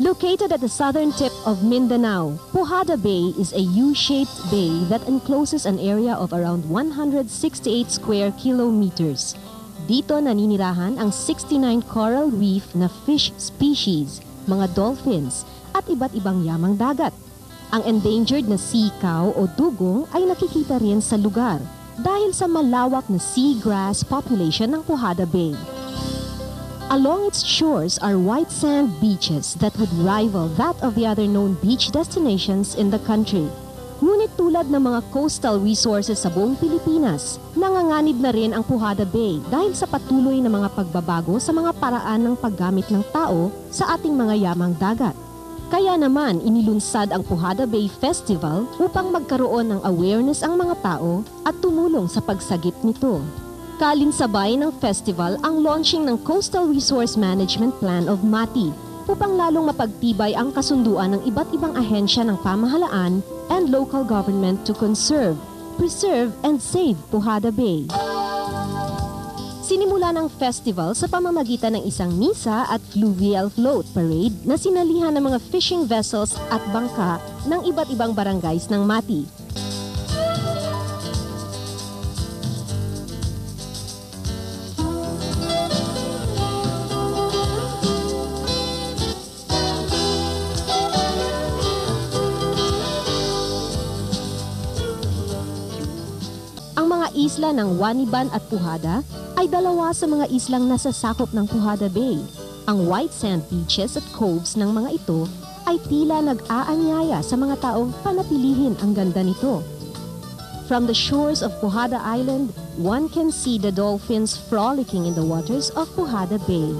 Located at the southern tip of Mindanao, Pujada Bay is a U-shaped bay that encloses an area of around 168 square kilometers. Dito naninirahan ang 69 coral reef na fish species, mga dolphins, at iba't ibang yamang dagat. Ang endangered na sea cow o dugong ay nakikita rin sa lugar dahil sa malawak na seagrass population ng Pujada Bay. Along its shores are white sand beaches that would rival that of the other known beach destinations in the country. Ngunit tulad ng mga coastal resources sa buong Pilipinas, nanganganib na rin ang Pujada Bay dahil sa patuloy na mga pagbabago sa mga paraan ng paggamit ng tao sa ating mga yamang dagat. Kaya naman inilunsad ang Pujada Bay Festival upang magkaroon ng awareness ang mga tao at tumulong sa pagsagip nito. Kalinsabay ng festival ang launching ng Coastal Resource Management Plan of MATI upang lalong mapagtibay ang kasunduan ng iba't ibang ahensya ng pamahalaan and local government to conserve, preserve, and save Pujada Bay. Sinimula ng festival sa pamamagitan ng isang misa at fluvial float parade na sinalihan ng mga fishing vessels at bangka ng iba't ibang barangays ng MATI. Ang mga isla ng Waniban at Pujada ay dalawa sa mga islang nasasakop ng Pujada Bay. Ang white sand beaches at coves ng mga ito ay tila nag-aanyaya sa mga taong panatilihin ang ganda nito. From the shores of Pujada Island, one can see the dolphins frolicking in the waters of Pujada Bay.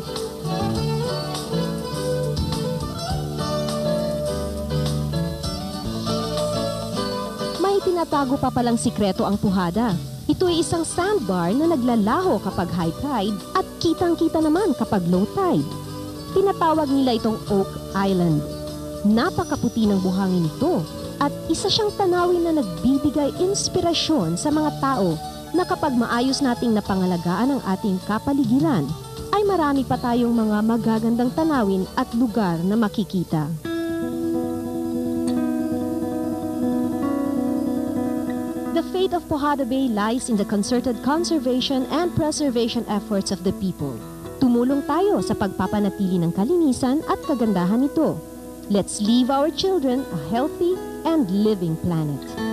Tinatago pa palang sikreto ang Pujada. Ito ay isang sandbar na naglalaho kapag high tide at kitang-kita naman kapag low tide. Tinatawag nila itong Oak Island. Napakaputi ng buhangin nito at isa siyang tanawin na nagbibigay inspirasyon sa mga tao na kapag maayos nating napangalagaan ang ating kapaligiran, ay marami pa tayong mga magagandang tanawin at lugar na makikita. The fate of Pujada Bay lies in the concerted conservation and preservation efforts of the people. Tumulong tayo sa pagpapanatili ng kalinisan at kagandahan nito. Let's leave our children a healthy and living planet.